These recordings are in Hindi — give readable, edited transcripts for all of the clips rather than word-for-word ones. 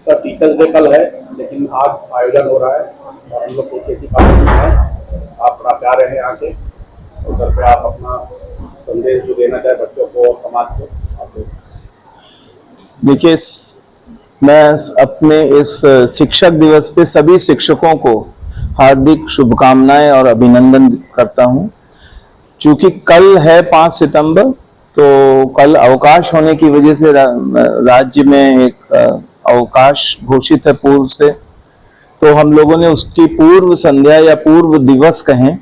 का टीचर्स डे कल है, लेकिन आज आयोजन हो रहा है और हम लोग को कैसी कॉलेज में है। आप बड़ा प्यार रहे आके उधर पे आप अपना संदेश जो देना चाहे बच्चों को और समाज को आप देखिए, मैं अपने इस शिक्षक दिवस पे सभी शिक्षकों को हार्दिक शुभकामनाएं और अभिनंदन करता हूं। चूंकि कल है 5 सितंबर, तो कल अवकाश होने की वजह से राज्य में एक अवकाश घोषित है पूर्व से, तो हम लोगों ने उसकी पूर्व संध्या या पूर्व दिवस कहें,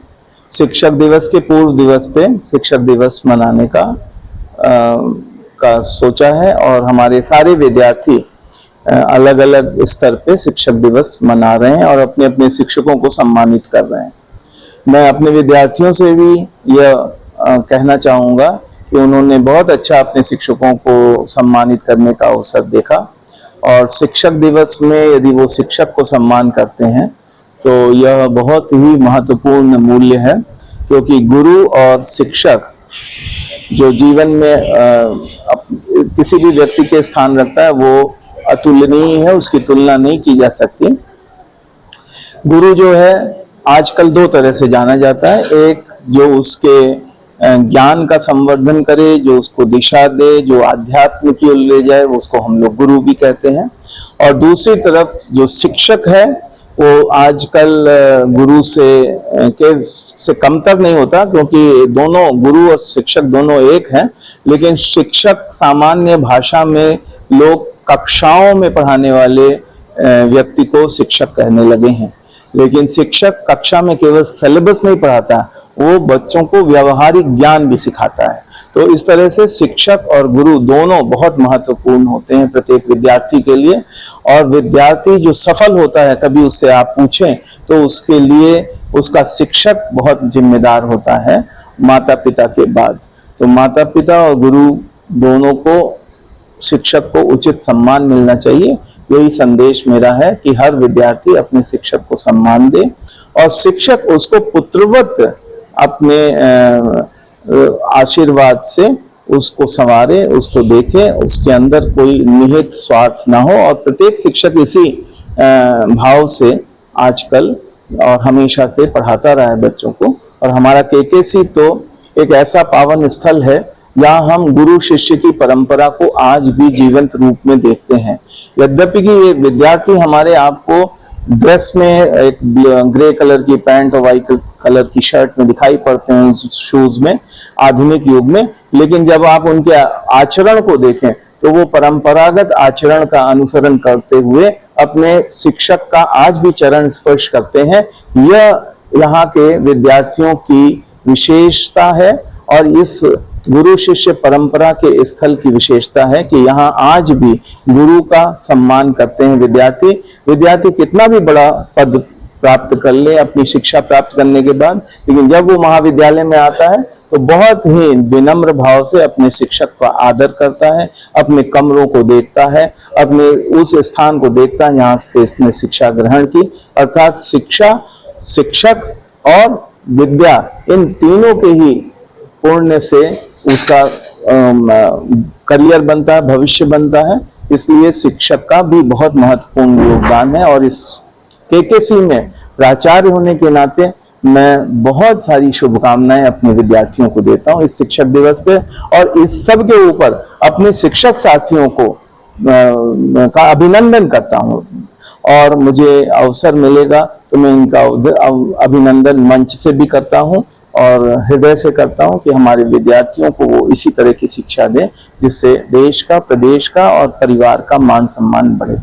शिक्षक दिवस के पूर्व दिवस पे शिक्षक दिवस मनाने का सोचा है और हमारे सारे विद्यार्थी अलग अलग स्तर पे शिक्षक दिवस मना रहे हैं और अपने अपने शिक्षकों को सम्मानित कर रहे हैं। मैं अपने विद्यार्थियों से भी यह कहना चाहूँगा कि उन्होंने बहुत अच्छा अपने शिक्षकों को सम्मानित करने का अवसर देखा और शिक्षक दिवस में यदि वो शिक्षक को सम्मान करते हैं तो यह बहुत ही महत्वपूर्ण मूल्य है, क्योंकि गुरु और शिक्षक जो जीवन में किसी भी व्यक्ति के स्थान रखता है वो अतुलनीय है, उसकी तुलना नहीं की जा सकती। गुरु जो है आजकल दो तरह से जाना जाता है, एक जो उसके ज्ञान का संवर्धन करे, जो उसको दिशा दे, जो आध्यात्म की ओर ले जाए, वो उसको हम लोग गुरु भी कहते हैं। और दूसरी तरफ जो शिक्षक है वो आजकल गुरु से कमतर नहीं होता, क्योंकि दोनों गुरु और शिक्षक दोनों एक हैं, लेकिन शिक्षक सामान्य भाषा में लोग कक्षाओं में पढ़ाने वाले व्यक्ति को शिक्षक कहने लगे हैं। लेकिन शिक्षक कक्षा में केवल सिलेबस नहीं पढ़ाता, वो बच्चों को व्यवहारिक ज्ञान भी सिखाता है। तो इस तरह से शिक्षक और गुरु दोनों बहुत महत्वपूर्ण होते हैं प्रत्येक विद्यार्थी के लिए। और विद्यार्थी जो सफल होता है, कभी उससे आप पूछें तो उसके लिए उसका शिक्षक बहुत जिम्मेदार होता है माता पिता के बाद। तो माता पिता और गुरु दोनों को, शिक्षक को उचित सम्मान मिलना चाहिए। यही संदेश मेरा है कि हर विद्यार्थी अपने शिक्षक को सम्मान दे और शिक्षक उसको पुत्रवत अपने आशीर्वाद से उसको संवारे, उसको देखे, उसके अंदर कोई निहित स्वार्थ ना हो। और प्रत्येक शिक्षक इसी भाव से आजकल और हमेशा से पढ़ाता रहा है बच्चों को। और हमारा केकेसी तो एक ऐसा पावन स्थल है जहाँ हम गुरु शिष्य की परंपरा को आज भी जीवंत रूप में देखते हैं। यद्यपि कि ये विद्यार्थी हमारे आपको ड्रेस में एक ग्रे कलर की पैंट और व्हाइट कलर की शर्ट में दिखाई पड़ते हैं शूज में आधुनिक युग में, लेकिन जब आप उनके आचरण को देखें तो वो परंपरागत आचरण का अनुसरण करते हुए अपने शिक्षक का आज भी चरण स्पर्श करते हैं। यह यहाँ के विद्यार्थियों की विशेषता है और इस गुरु शिष्य परंपरा के स्थल की विशेषता है कि यहाँ आज भी गुरु का सम्मान करते हैं विद्यार्थी कितना भी बड़ा पद प्राप्त कर ले अपनी शिक्षा प्राप्त करने के बाद, लेकिन जब वो महाविद्यालय में आता है तो बहुत ही विनम्र भाव से अपने शिक्षक का आदर करता है, अपने कमरों को देखता है, अपने उस स्थान को देखता है जहाँ पे इसने शिक्षा ग्रहण की। अर्थात शिक्षा, शिक्षक और विद्या, इन तीनों के ही पुण्य से उसका करियर बनता है, भविष्य बनता है। इसलिए शिक्षक का भी बहुत महत्वपूर्ण योगदान है। और इस केकेसी में प्राचार्य होने के नाते मैं बहुत सारी शुभकामनाएं अपने विद्यार्थियों को देता हूं इस शिक्षक दिवस पे, और इस सब के ऊपर अपने शिक्षक साथियों को का अभिनंदन करता हूं। और मुझे अवसर मिलेगा तो मैं इनका अभिनंदन मंच से भी करता हूं और हृदय से करता हूं कि हमारे विद्यार्थियों को वो इसी तरह की शिक्षा दें जिससे देश का, प्रदेश का और परिवार का मान सम्मान बढ़े।